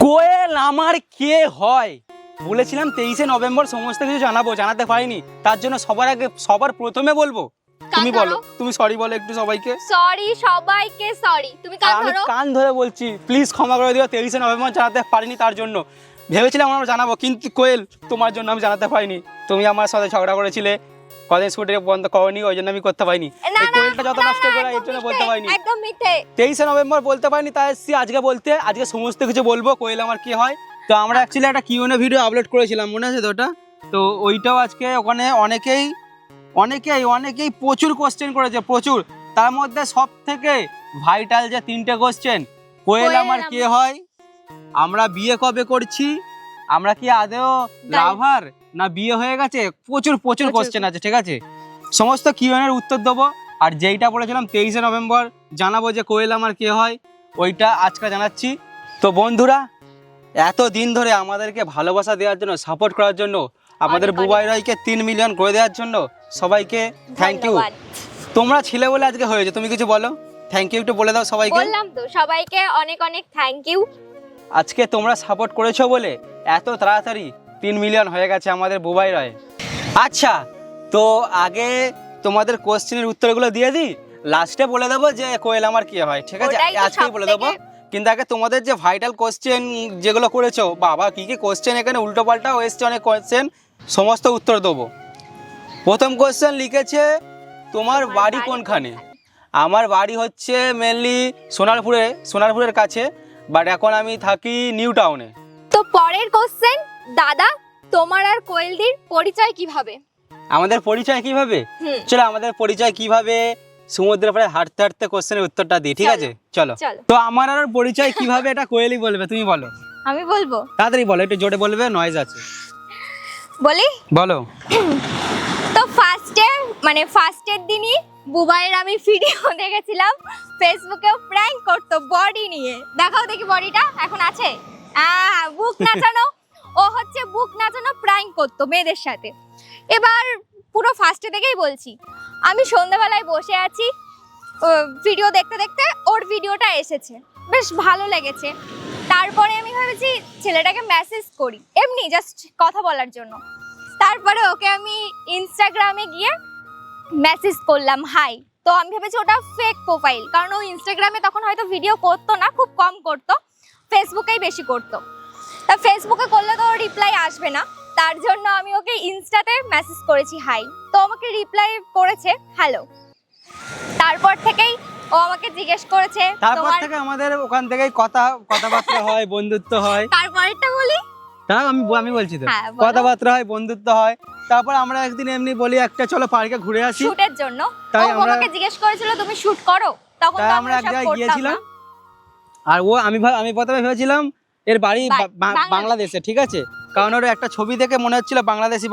কোয়েল আমার কে হয় বলেছিলাম 23শে নভেম্বর সমস্ত কিছু জানাতে পারিনি, তার জন্য সবার আগে সবার প্রথমে বলবো তুমি বলো, তুমি সরি বলো একটু সবাইকে। সরি সবাইকে, সরি। তুমি কান আমি ধরো। কান ধরে বলছি প্লিজ ক্ষমা করে দিও, 23শে নভেম্বর জানাতে পারিনি তার জন্য। ভেবেছিলাম আমরা জানাবো, কিন্তু কোয়েল তোমার জন্য আমি জানাতে পারিনি। তুমি আমার সাথে ঝগড়া করেছিলে, কদিন শুটে বন্ধ করনি, ওই জন্য আমি করতে পারিনি। এই কোয়েলটা যত নষ্ট করে এর জন্য বলতে পারিনি। একদম মিথ্যে। 23শে নভেম্বর বলতে পারিনি, তাই এসেছি আজকে বলতে। আজকে সমস্ত কিছু বলবো কোয়েল আমার কি হয়। তো আমরা অ্যাকচুয়ালি একটা কিউএনএ ভিডিও আপলোড করেছিলাম, মনে আছে তো ওটা? তো ওইটাও আজকে ওখানে অনেকেই প্রচুর কোশ্চেন করেছে, প্রচুর। তার মধ্যে সব থেকে ভাইটাল যে 3টে কোশ্চেন, কোয়েল আমার কে হয়, আমরা বিয়ে কবে করছি, আমরা কি আদেও লাভার না বিয়ে হয়ে গেছে, প্রচুর কোশ্চেন আছে, ঠিক আছে? সমস্ত কিউএনএর উত্তর দেবো। আর যেইটা বলেছিলাম 23শে নভেম্বর জানাবো যে কোয়েল আমার কে হয়, ওইটা আজকে জানাচ্ছি। তো বন্ধুরা, এত দিন ধরে আমাদেরকে ভালোবাসা দেওয়ার জন্য, সাপোর্ট করার জন্য, আমাদের বুবাই রায়কে 3 মিলিয়ন করে দেওয়ার জন্য সবাইকে থ্যাংক ইউ। তোমরা ছিলে বলে আজকে হয়েছে, তুমি কিছু বলো, থ্যাংক ইউ একটু বলে দাও সবাইকে। বললাম তো, সবাইকে অনেক অনেক থ্যাংক ইউ। আজকে তোমরা সাপোর্ট করেছো বলে এত তাড়াতাড়ি 3 মিলিয়ন হয়ে গেছে আমাদের বুবাই রায়। আচ্ছা, তো আগে তোমাদের কোশ্চেনের উত্তরগুলো দিয়ে দিই, লাস্টে বলে দেবো যে কোয়েল আমার কি হয়, ঠিক আছে? আজকেই বলে দেবো, কিন্তু আগে তোমাদের যে ভাইটাল কোশ্চেন যেগুলো করেছো, বাবা কি কি কোশ্চেন, এখানে উল্টো পাল্টাও এসছে অনেক কোশ্চেন, সমস্ত উত্তর দেবো। প্রথম কোশ্চেন লিখেছে তোমার বাড়ি কোনখানে। আমার বাড়ি হচ্ছে মেনলি সোনারপুরের কাছে, বাট এখন আমি থাকি নিউ টাউনে। তো পরের কোশ্চেন, দাদা তোমার আর কোয়েলদির পরিচয় কিভাবে? আমাদের পরিচয় কিভাবে? চলো আমাদের পরিচয় কিভাবে সমুদ্রের পাড়ে হাঁটতে হাঁটতে কোশ্চেনের উত্তরটা দিই, ঠিক আছে? চলো। তো আমার আর পরিচয় কিভাবে এটা কোয়েলই বলবে, তুমি বলো। আমি বলবো? তাড়াতাড়ি বলো, একটু জোরে বলবে, নয়েজ আছে। বলি? বলো। তো ফার্স্টের দিনই বুবাইয়ের আমি ভিডিও দেখেছিলাম, ফেসবুকে প্র্যাঙ্ক করতো বডি নিয়ে। দেখাও দেখি বডিটা এখন আছে। বুক নাচানো, ও হচ্ছে বুক নাচানো প্র্যাঙ্ক করতো মেয়েদের সাথে। এবার পুরো ফার্স্টে থেকেই বলছি, আমি সন্ধ্যাবেলায় বসে আছি, ভিডিও দেখতে দেখতে ওর ভিডিওটা এসেছে, বেশ ভালো লেগেছে। তারপরে আমি ভেবেছি ছেলেটাকে মেসেজ করি, এমনি জাস্ট কথা বলার জন্য। তারপরে ওকে আমি ইনস্টাগ্রামে গিয়ে মেসেজ করলাম হাই। তো আমি ভেবেছি ওটা ফেক প্রোফাইল, কারণ ও ইনস্টাগ্রামে তখন হয়তো ভিডিও করতো না, খুব কম করতো, ফেসবুকেই বেশি করতো। তা ফেসবুকে করলে তো ওর রিপ্লাই আসবে না, তার জন্য আমি ওকে ইনস্টাতে মেসেজ করেছি হাই। তো আমাকে রিপ্লাই করেছে হ্যালো। তারপর থেকেই ও আমাকে জিজ্ঞেস করেছে, তারপর থেকে আমাদের ওখান থেকেই কথাবার্তা হয়, বন্ধুত্ব হয়। তারপরেরটা বলি? আমি বলছি তো, কথাবার্তা হয়, বন্ধুত্ব হয়। তারপর আমরা একদিন এমনি বলি একটা চলো পার্কে ঘুরে আসি শুটের জন্য। তাই ও আমাকে জিজ্ঞেস করেছিল তুমি শুট করো, তখন তো আমরা এক জায়গায় গিয়েছিলাম। আর ও আমি প্রথমে ভেবেছিলাম এর বাড়ি বাংলাদেশে, ঠিক আছে? কারণ ওর একটা ছবি দেখে মনে হচ্ছিল বাংলাদেশি।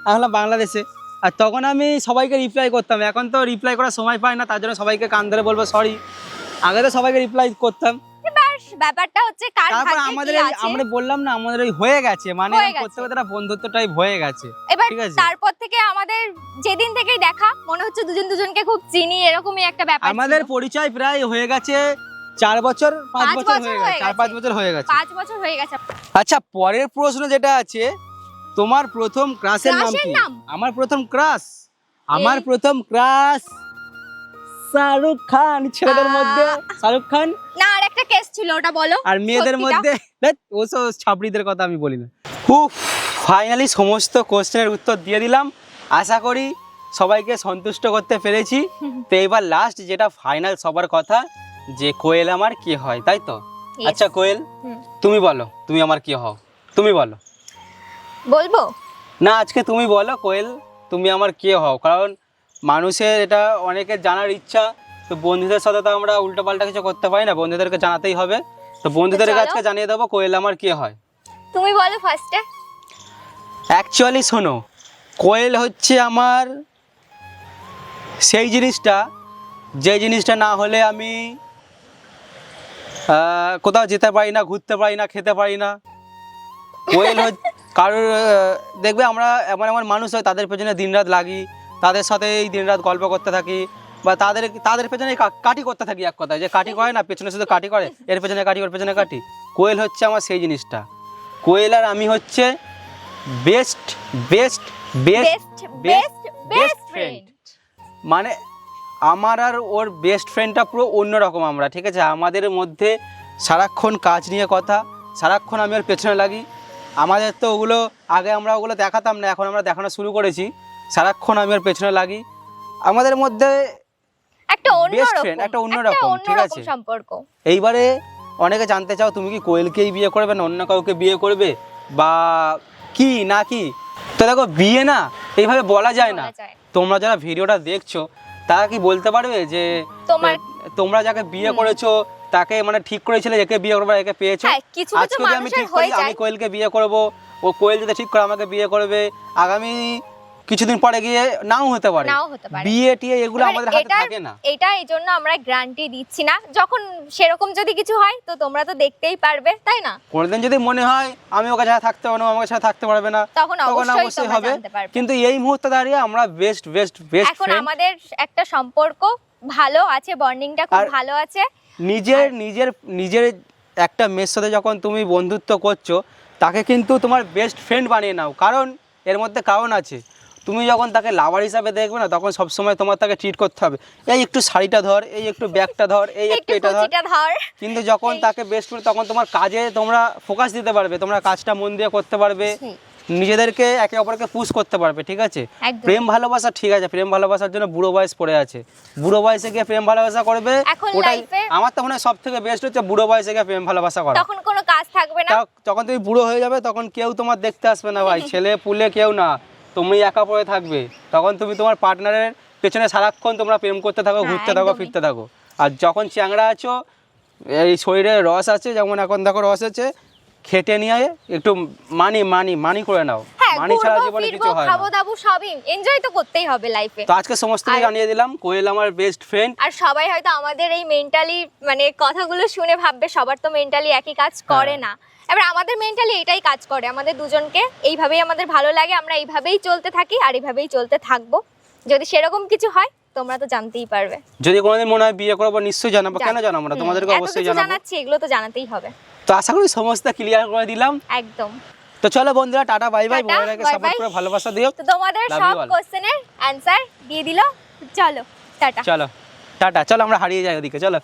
আমি বললাম বাংলাদেশে। আর তখন আমি সবাইকে রিপ্লাই করতাম, এখন তো রিপ্লাই করার সময় পাই না, তার জন্য সবাইকে কান ধরে বলবো সরি। আগে তো সবাইকে রিপ্লাই করতাম। ব্যাপারটা হচ্ছে কার ভাগ্যে কি আছে। আমরা বললাম না আমাদের ওই হয়ে গেছে, মানে করতে করতে বন্ধুত্ব টাইপ হয়ে গেছে। ঠিক আছে, তারপর থেকে আমাদের যেদিন থেকেই দেখা মনে হচ্ছে দুজনকে খুব চিনি, এরকমই একটা ব্যাপার। আমাদের পরিচয় প্রায় হয়ে গেছে 5 বছর হয়ে গেছে। আচ্ছা, পরের প্রশ্ন যেটা আছে, তোমার প্রথম ক্রাশের নাম কি? আমার প্রথম ক্রাশ শাহরুখ খান। ছেলেদের মধ্যে শাহরুখ খান না, আর একটা কেস ছিল, ওটা বলো। আর মেয়েদের মধ্যে ওসব ছাবড়িদের কথা আমি বলি না। ফাইনালি সমস্ত কোশ্চেনের উত্তর দিয়ে দিলাম, আশা করি সবাইকে সন্তুষ্ট করতে পেরেছি। তো এবার লাস্ট যেটা ফাইনাল সবার কথা, যে কোয়েল আমার কি হয়, তাই তো? আচ্ছা কোয়েল, তুমি বলো তুমি আমার কি হও, তুমি বলো। বলবো না, আজকে তুমি বলো কোয়েল তুমি আমার কে হও, কারণ মানুষের এটা অনেকের জানার ইচ্ছা। তো বন্ধুদের সাথে তো আমরা উল্টো পাল্টা কিছু করতে পারি না, বন্ধুদেরকে জানাতেই হবে। তো বন্ধুদেরকে আজকে জানিয়ে দেবো কোয়েল আমার কে হয়। তুমি বলো ফার্স্টে। অ্যাকচুয়ালি শোনো, কোয়েল হচ্ছে আমার সেই জিনিসটা, যে জিনিসটা না হলে আমি কোথাও যেতে পারি না, ঘুরতে পারি না, খেতে পারি না। কোয়েল কারোর দেখবে আমরা এমন মানুষ হয়, তাদের পেছনে দিনরাত লাগি, তাদের সাথে এই দিনরাত গল্প করতে থাকি, বা তাদের পেছনে কাটি করতে থাকি, এক কথায় যে কাটি করে না, পেছনে শুধু কাটি করে, এর পেছনে কাটি, ওর পেছনে কাটি। কোয়েল হচ্ছে আমার সেই জিনিসটা। কোয়েল আর আমি হচ্ছে best best best best best friend. মানে আমার আর ওর বেস্ট ফ্রেন্ডটা পুরো অন্যরকম আমরা, ঠিক আছে? আমাদের মধ্যে সারাক্ষণ কাজ নিয়ে কথা, সারাক্ষণ আমি ওর পেছনে লাগি। আমাদের তো ওগুলো আগে আমরা ওগুলো দেখাতাম না, এখন আমরা দেখানো শুরু করেছি। সারাক্ষণ আমি ওর পেছনে লাগি। আমাদের মধ্যে একটা বেস্ট ফ্রেন্ড, একটা অন্যরকম, ঠিক আছে? সম্পর্ক। এইবারে অনেকে জানতে চাও তুমি কি কোয়েলকেই বিয়ে করবে না অন্য কাউকে বিয়ে করবে বা কি না কি? তো দেখো, বিয়ে না এইভাবে বলা যায় না। তোমরা যারা ভিডিওটা দেখছো তারা কি বলতে পারবে যে তোমরা যাকে বিয়ে করেছো তাকে মানে ঠিক করেছিলে একে বিয়ে করবে, একে পেয়েছো? আজকে যদি আমি ঠিক করি আমি কোয়েলকে বিয়ে করব, ও কোয়েল যদি ঠিক করে আমাকে বিয়ে করবে, আগামী কিছুদিন পরে গিয়ে নাও হতে পারে। বিয়ে টিয়ে এগুলো আমাদের হাতে থাকে না। এটা এই জন্য আমরা গ্যারান্টি দিচ্ছি না। যখন সেরকম যদি কিছু হয় তো তোমরা তো দেখতেই পারবে, তাই না? কোনদিন যদি মনে হয় আমি ওকে ছাড়া থাকতে পারবো না, আমাকে ছাড়া থাকতে পারবে না, তখন অবশ্যই হবে। কিন্তু এই মুহূর্তে দাঁড়িয়ে আমরা বেস্ট বেস্ট বেস্ট এখন আমাদের একটা সম্পর্ক ভালো আছে, বন্ডিংটা খুব ভালো আছে। নিজের নিজের নিজের একটা মেয়ের সাথে যখন তুমি বন্ধুত্ব করছো তাকে কিন্তু তোমার বেস্ট ফ্রেন্ড বানিয়ে নাও, কারণ এর মধ্যে কারণ আছে। তুমি যখন তাকে লাভার হিসাবে দেখবে না, তখন সবসময় তোমার তাকে ট্রিট করতে হবে, এই একটু শাড়িটা ধর, এই একটু ব্যাগটা ধর, এই একটু এটা ধর। কিন্তু যখন তাকে বেস্ট ফ্রেন্ড, তখন তোমার কাজে তোমরা ফোকাস দিতে পারবে, তোমরা কাজটা মন দিয়ে করতে পারবে, নিজেদেরকে একে অপরকে পুশ করতে পারবে, ঠিক আছে? প্রেম ভালোবাসা ঠিক আছে, প্রেম ভালোবাসার জন্য বুড়ো বয়স পড়ে আছে, বুড়ো বয়সে গিয়ে প্রেম ভালোবাসা করবে, ওটাই আমার তো মনে হয় সব থেকে বেস্ট হচ্ছে বুড়ো বয়সে গিয়ে প্রেম ভালোবাসা করা। তখন কোনো কাজ থাকবে না, যখন তুমি বুড়ো হয়ে যাবে তখন কেউ তোমার দেখতে আসবে না ভাই, ছেলে পুলে কেউ না, তুমি একা পড়ে থাকবে। তখন তুমি তোমার পার্টনারের পেছনে সারাক্ষণ তোমরা প্রেম করতে থাকো, ঘুরতে থাকো, ফিরতে থাকো। আর যখন চ্যাংড়া আছো, এই শরীরে রস আছে, যেমন এখন দেখো রস আছে, খেটে নিয়ে একটু মানি করে নাও। মানি ছাড়া জীবনে কিছু হয় না। খাবো দাবো সবই এনজয় তো করতেই হবে লাইফে। তো আজকে সমস্ত কিছু জানিয়ে দিলাম, কোয়েল আমার বেস্ট ফ্রেন্ড। আর সবাই হয়তো আমাদের এই মেন্টালি মানে কথাগুলো শুনে ভাববে সবার তো মেন্টালি একই কাজ করে না। এবার আমাদের মেন্টালি এটাই কাজ করে, আমাদের দুজনকে এইভাবেই আমাদের ভালো লাগে, আমরা এইভাবেই চলতে থাকি আর এইভাবেই চলতে থাকবো। যদি সেরকম কিছু হয় তোমরা তো জানতেই পারবে। যদি কোনোদিন মনে হয় বিয়ে করবো নিশ্চয়ই জানাবো, কেন জানাবো না? তোমাদেরকে অবশ্যই জানাচ্ছি, এগুলো তো জানাতেই হবে। তো আশা করি সমস্ত ক্লিয়ার করে দিলাম একদম। তো চলো বন্ধুরা, টাটা বাই বাই, বন্ধুদেরকে সাপোর্ট করে ভালোবাসা দিও। তো তোমাদের সব কোশ্চেনের অ্যানসার দিয়ে দিল। চলো টাটা, চলো টাটা, চলো আমরা হারিয়ে যাই ওদিকে, চলো।